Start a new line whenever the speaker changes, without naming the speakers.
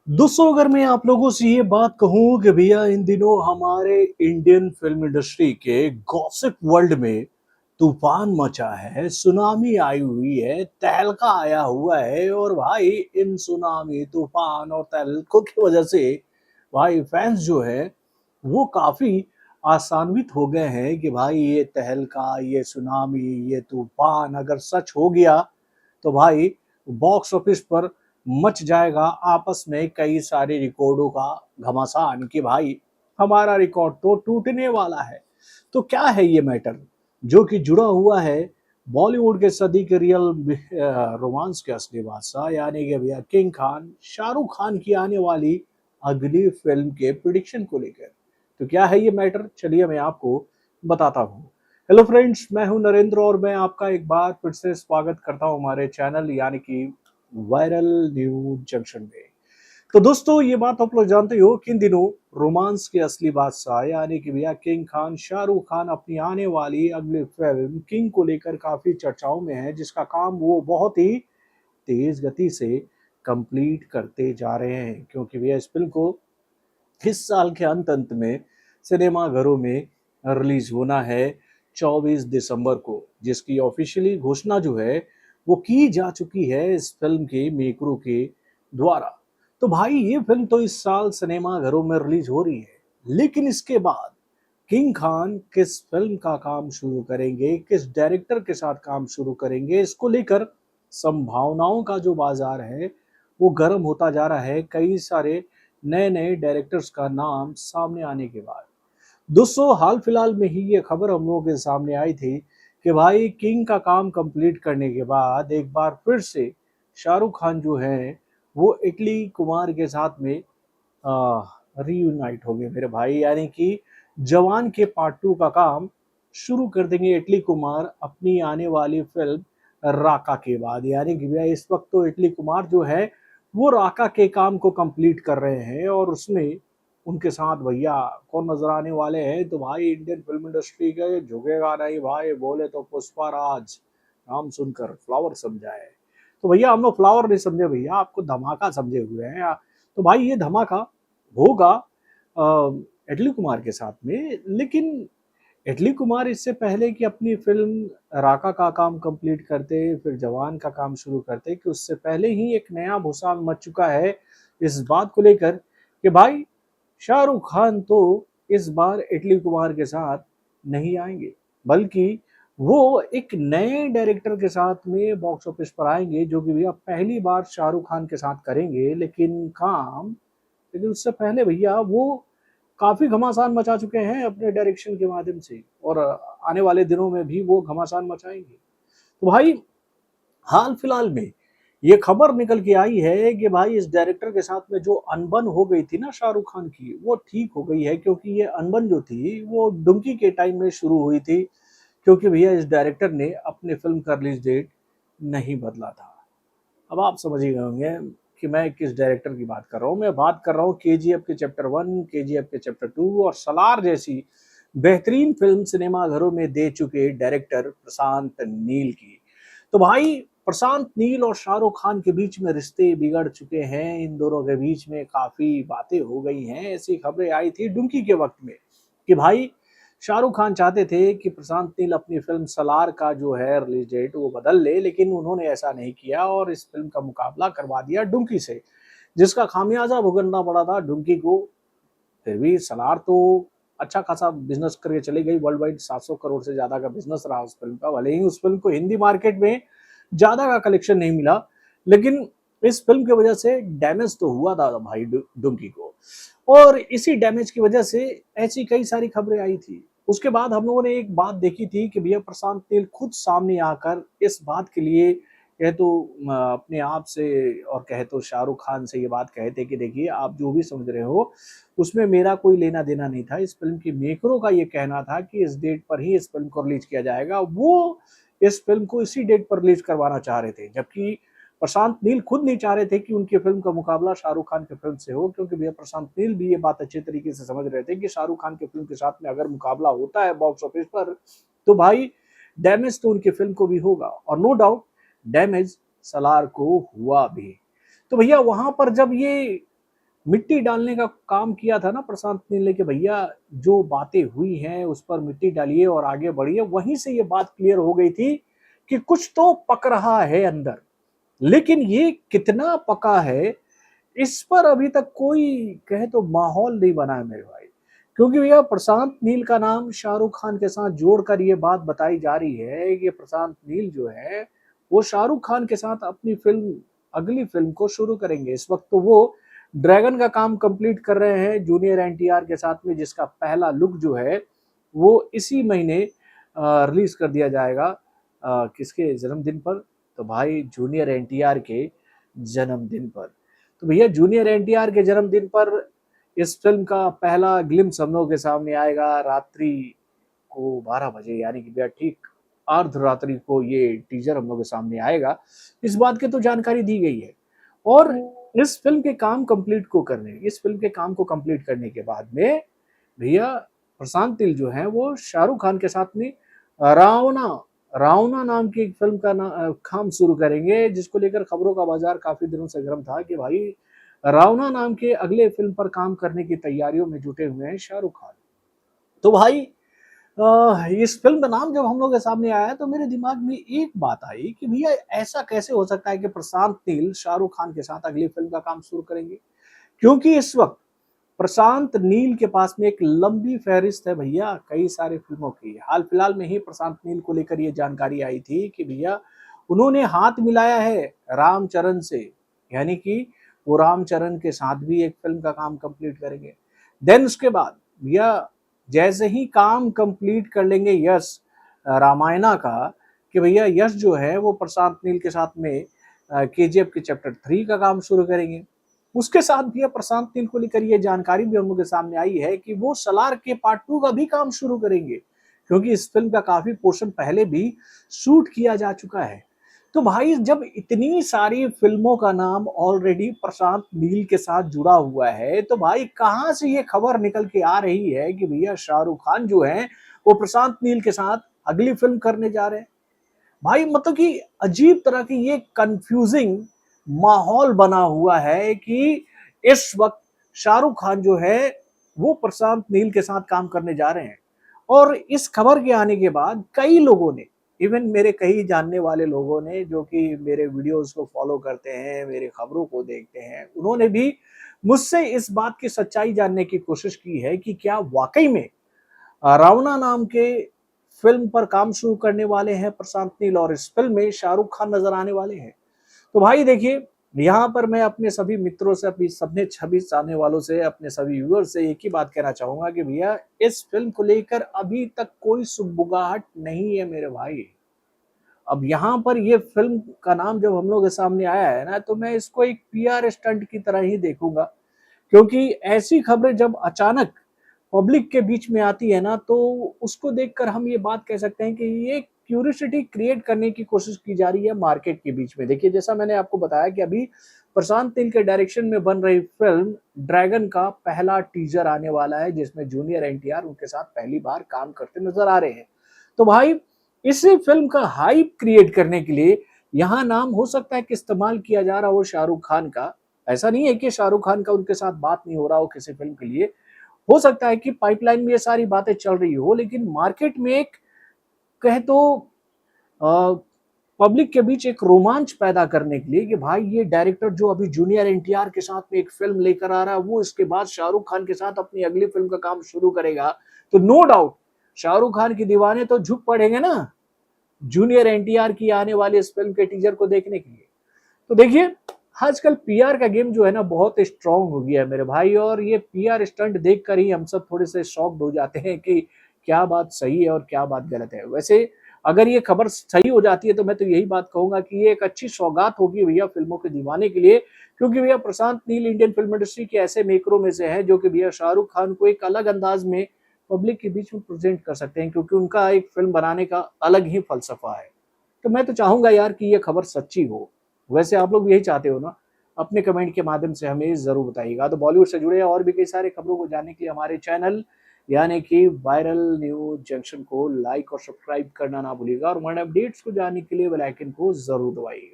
दोस्तों अगर मैं आप लोगों से ये बात कहूँ कि भैया इन दिनों हमारे इंडियन फिल्म इंडस्ट्री के गॉसिप वर्ल्ड में तूफान मचा है, सुनामी आई हुई है, तहलका आया हुआ है और भाई इन सुनामी, तूफान और तहलकों की वजह से भाई फैंस जो है वो काफी आसान्वित हो गए हैं कि भाई ये तहलका, ये सुनामी, ये तूफान अगर सच हो गया तो भाई बॉक्स ऑफिस पर मच जाएगा आपस में कई सारे रिकॉर्डों का घमासान कि भाई हमारा रिकॉर्ड तो टूटने वाला है। तो क्या है ये मैटर जो कि जुड़ा हुआ है बॉलीवुड के सदी के रियल रोमांस के असली बादशाह यानी कि भैया किंग खान शाहरुख खान की आने वाली अगली फिल्म के प्रिडिक्शन को लेकर। तो क्या है ये मैटर, चलिए मैं आपको बताता हूँ। हेलो फ्रेंड्स, मैं हूं नरेंद्र और मैं आपका एक बार फिर से स्वागत करता हूं हमारे चैनल यानी कि वायरल न्यूज जंक्शन में। तो दोस्तों ये बात आप लोग जानते हो कि इन दिनों रोमांस के असली बादशाह यानी कि भैया किंग खान शाहरुख खान अपनी आने वाली अगली फिल्म किंग को लेकर काफी चर्चाओं में है, जिसका काम वो बहुत ही तेज गति से कंप्लीट करते जा रहे हैं क्योंकि भैया इस फिल्म को इस साल के अंत अंत में सिनेमाघरों में रिलीज होना है 24 दिसंबर को, जिसकी ऑफिशियली घोषणा जो है वो की जा चुकी है इस फिल्म के मेकरों के द्वारा। तो भाई ये फिल्म तो इस साल सिनेमाघरों में रिलीज हो रही है, लेकिन इसके बाद किंग खान किस फिल्म का काम शुरू करेंगे, किस डायरेक्टर के साथ काम शुरू करेंगे, इसको लेकर संभावनाओं का जो बाजार है वो गर्म होता जा रहा है कई सारे नए नए डायरेक्टर्स का नाम सामने आने के बाद। दोस्तों हाल फिलहाल में ही ये खबर हम लोगों के सामने आई थी कि भाई किंग का काम कंप्लीट करने के बाद एक बार फिर से शाहरुख खान जो है वो इटली कुमार के साथ में रीयूनाइट हो गए मेरे भाई, यानी कि जवान के पार्ट 2 का काम शुरू कर देंगे इटली कुमार अपनी आने वाली फिल्म राका के बाद। यानी कि भैया इस वक्त तो इटली कुमार जो है वो राका के काम को कंप्लीट कर रहे हैं और उसमें उनके साथ भैया कौन नजर आने वाले हैं, तो भाई इंडियन फिल्म इंडस्ट्री के झुकेगा नहीं भाई, बोले तो पुष्पा राज, नाम सुनकर फ्लावर समझाए। तो भैया हम लोग फ्लावर नहीं समझे भैया, आपको धमाका समझे हुए हैं। तो भाई ये धमाका होगा इटली कुमार के साथ में, लेकिन इटली कुमार इससे पहले कि अपनी फिल्म राका का काम कंप्लीट करते फिर जवान का काम शुरू करते कि उससे पहले ही एक नया भूसाल मच चुका है इस बात को लेकर कि भाई शाहरुख खान तो इस बार इटली कुमार के साथ नहीं आएंगे, बल्कि वो एक नए डायरेक्टर के साथ में बॉक्स ऑफिस पर आएंगे जो कि भैया पहली बार शाहरुख खान के साथ करेंगे। लेकिन उससे पहले भैया वो काफी घमासान मचा चुके हैं अपने डायरेक्शन के माध्यम से और आने वाले दिनों में भी वो घमासान मचाएंगे। तो भाई हाल फिलहाल में ये खबर निकल के आई है कि भाई इस डायरेक्टर के साथ में जो अनबन हो गई थी ना शाहरुख खान की, वो ठीक हो गई है क्योंकि ये अनबन जो थी वो डुंकी के टाइम में शुरू हुई थी क्योंकि भैया इस डायरेक्टर ने अपने फिल्म का रिलीज डेट नहीं बदला था। अब आप समझ ही गए होंगे कि मैं किस डायरेक्टर की बात कर रहा हूँ। मैं बात कर रहा हूँ केजीएफ के चैप्टर 1, केजीएफ के चैप्टर 2 और सलार जैसी बेहतरीन फिल्म सिनेमाघरों में दे चुके डायरेक्टर प्रशांत नील की। तो भाई प्रशांत नील और शाहरुख खान के बीच में रिश्ते बिगड़ चुके हैं, इन दोनों के बीच में काफी बातें हो गई हैं। ऐसी खबरें आई थी डुंकी के वक्त में कि भाई शाहरुख खान चाहते थे कि प्रशांत नील अपनी फिल्म सलार का जो है रिलीज डेट वो बदल ले, लेकिन उन्होंने ऐसा नहीं किया और इस फिल्म का मुकाबला करवा दिया डुंकी से, जिसका खामियाजा भुगतना पड़ा था डुंकी को। फिर भी सलार तो अच्छा खासा बिजनेस करके चली गई, वर्ल्ड वाइड 700 करोड़ से ज्यादा का बिजनेस रहा उस फिल्म का। भले ही उस फिल्म को हिंदी मार्केट में ज्यादा का कलेक्शन नहीं मिला, लेकिन इस फिल्म की वजह से डैमेज तो हुआ था भाई डुंकी को, और इसी डैमेज की वजह से ऐसी कई सारी खबरें आई थी। उसके बाद हम लोगों ने एक बात देखी थी कि भैया प्रशांत नील खुद सामने आकर इस बात के लिए कहे तो अपने आप से और कहे तो शाहरुख खान से ये बात कहे थे कि देखिए आप जो भी समझ रहे हो उसमें मेरा कोई लेना देना नहीं था। इस फिल्म के मेकरों का ये कहना था कि इस डेट पर ही इस फिल्म को रिलीज किया जाएगा। वो इस फिल्म को इसी डेट पर रिलीज करवाना चाह रहे थे, जबकि प्रशांत नील खुद नहीं चाह रहे थे कि उनकी फिल्म का मुकाबला शाहरुख खान की फिल्म से हो, क्योंकि भैया प्रशांत नील भी ये बात अच्छे तरीके से समझ रहे थे कि शाहरुख खान की फिल्म के साथ में अगर मुकाबला होता है बॉक्स ऑफिस पर तो भाई डैमेज तो उनकी फिल्म को भी होगा, और नो डाउट डैमेज सलार को हुआ भी। तो भैया वहां पर जब ये मिट्टी डालने का काम किया था ना प्रशांत नील ने कि भैया जो बातें हुई हैं उस पर मिट्टी डालिए और आगे बढ़िए, वहीं से ये बात क्लियर हो गई थी कि कुछ तो पक रहा है अंदर। लेकिन ये कितना पका है, इस पर अभी तक कोई कहे तो माहौल नहीं बना है मेरे भाई। क्योंकि भैया प्रशांत नील का नाम शाहरुख खान के साथ जोड़कर ये बात बताई जा रही है कि प्रशांत नील जो है वो शाहरुख खान के साथ अपनी अगली फिल्म को शुरू करेंगे। इस वक्त तो वो ड्रैगन का काम कंप्लीट कर रहे हैं जूनियर एनटीआर के साथ में, जिसका पहला लुक जो है वो इसी महीने रिलीज कर दिया जाएगा। किसके जन्मदिन पर? तो भाई जूनियर एनटीआर के जन्मदिन पर। तो भैया जूनियर एनटीआर के जन्मदिन पर इस फिल्म का पहला ग्लिम्स हम लोगों के सामने आएगा रात्रि को 12 बजे, यानी कि भैया ठीक अर्धरात्रि को ये टीजर हम लोग के सामने आएगा। इस बात की तो जानकारी दी गई है। और इस फिल्म के काम को कंप्लीट करने के बाद में भैया प्रशांत नील जो है वो शाहरुख खान के साथ में रावणा रावणा नाम की एक फिल्म का काम शुरू करेंगे, जिसको लेकर खबरों का बाजार काफी दिनों से गर्म था कि भाई रावणा नाम के अगले फिल्म पर काम करने की तैयारियों में जुटे हुए हैं शाहरुख खान। तो भाई इस फिल्म का नाम जब हम लोग के सामने आया तो मेरे दिमाग में एक बात आई कि भैया ऐसा कैसे हो सकता है कि प्रशांत नील शाहरुख खान के साथ अगली फिल्म का काम शुरू करेंगे। क्योंकि इस वक्त प्रशांत नील के पास में एक लंबी फहरिस्त है भैया कई सारी फिल्मों की। हाल फिलहाल में ही प्रशांत नील को लेकर ये जानकारी आई थी कि भैया उन्होंने हाथ मिलाया है रामचरण से, यानी कि वो रामचरण के साथ भी एक फिल्म का काम कंप्लीट करेंगे। देन उसके बाद भैया जैसे ही काम कंप्लीट कर लेंगे यश रामायणा का, कि भैया यश जो है वो प्रशांत नील के साथ में केजीएफ के चैप्टर 3 का काम शुरू करेंगे। उसके साथ भी प्रशांत नील को लेकर ये जानकारी भी हम लोग के सामने आई है कि वो सलार के पार्ट 2 का भी काम शुरू करेंगे, क्योंकि इस फिल्म का काफी पोर्शन पहले भी शूट किया जा चुका है। तो भाई जब इतनी सारी फिल्मों का नाम ऑलरेडी प्रशांत नील के साथ जुड़ा हुआ है, तो भाई कहां से ये खबर निकल के आ रही है कि भैया शाहरुख खान जो है वो प्रशांत नील के साथ अगली फिल्म करने जा रहे हैं। भाई मतलब कि अजीब तरह की ये कंफ्यूजिंग माहौल बना हुआ है कि इस वक्त शाहरुख खान जो है वो प्रशांत नील के साथ काम करने जा रहे हैं। और इस खबर के आने के बाद कई लोगों ने, इवन मेरे कई जानने वाले लोगों ने जो कि मेरे वीडियोस को फॉलो करते हैं, मेरे खबरों को देखते हैं, उन्होंने भी मुझसे इस बात की सच्चाई जानने की कोशिश की है कि क्या वाकई में रावणा नाम के फिल्म पर काम शुरू करने वाले हैं प्रशांत नील और इस फिल्म में शाहरुख खान नजर आने वाले हैं। तो भाई देखिए, यहाँ पर मैं अपने सभी मित्रों से, अपनी सबने छवि चाहने वालों से, अपने सभी व्यूअर्स से एक ही बात कहना चाहूंगा कि भैया इस फिल्म को लेकर अभी तक कोई सुगबुगाहट नहीं है मेरे भाई। अब यहाँ पर ये फिल्म का नाम जब हम लोग के सामने आया है ना, तो मैं इसको एक पीआर स्टंट की तरह ही देखूंगा। क्योंकि ऐसी खबरें जब अचानक पब्लिक के बीच में आती है ना, तो उसको देखकर हम ये बात कह सकते हैं कि ये क्यूरियोसिटी क्रिएट करने की कोशिश की जा रही है मार्केट के बीच में। देखिए जैसा मैंने आपको बताया कि अभी प्रशांत नील के डायरेक्शन में बन रही फिल्म ड्रैगन का पहला टीजर आने वाला है, जिसमें जूनियर एनटीआर उनके साथ पहली बार काम करते नजर आ रहे हैं। तो भाई इसी फिल्म का हाइप क्रिएट करने के लिए यहाँ नाम हो सकता है कि इस्तेमाल किया जा रहा हो शाहरुख खान का। ऐसा नहीं है कि शाहरुख खान का उनके साथ बात नहीं हो रहा हो किसी फिल्म के लिए, हो सकता है कि पाइपलाइन में ये सारी बातें चल रही हो, लेकिन मार्केट में एक कहे तो पब्लिक के बीच एक रोमांच पैदा करने के लिए कि भाई ये डायरेक्टर जो अभी जूनियर एनटीआर के साथ में एक फिल्म लेकर आ रहा है, वो इसके बाद शाहरुख खान के साथ अपनी अगली फिल्म का काम शुरू करेगा, तो नो डाउट शाहरुख खान की दीवाने तो झुक पड़ेंगे ना जूनियर एनटीआर की आने वाली इस फिल्म के टीजर को देखने के लिए। तो देखिए आजकल पीआर का गेम जो है ना बहुत स्ट्रांग हो गया है मेरे भाई, और ये पीआर स्टंट देखकर ही हम सब थोड़े से शॉक्ड हो जाते हैं कि क्या बात सही है और क्या बात गलत है। वैसे अगर ये खबर सही हो जाती है तो मैं तो यही बात कहूंगा कि ये एक अच्छी सौगात होगी भैया फिल्मों के दीवाने के लिए। क्योंकि भैया Prashanth Neel Indian film industry के ऐसे मेकरों में से हैं जो कि भैया शाहरुख खान को एक अलग अंदाज में पब्लिक के बीच में प्रेजेंट कर सकते हैं, क्योंकि उनका एक फिल्म बनाने का अलग ही फलसफा है। तो मैं तो चाहूंगा यार कि ये खबर सच्ची हो। वैसे आप लोग भी यही चाहते हो ना? अपने कमेंट के माध्यम से हमें जरूर बताइएगा। तो बॉलीवुड से जुड़े और भी कई सारे खबरों को जानने के लिए हमारे चैनल यानी कि वायरल न्यूज जंक्शन को लाइक और सब्सक्राइब करना ना भूलिएगा, और हमारे अपडेट्स को जानने के लिए बेल आइकन को जरूर दबाइएगा।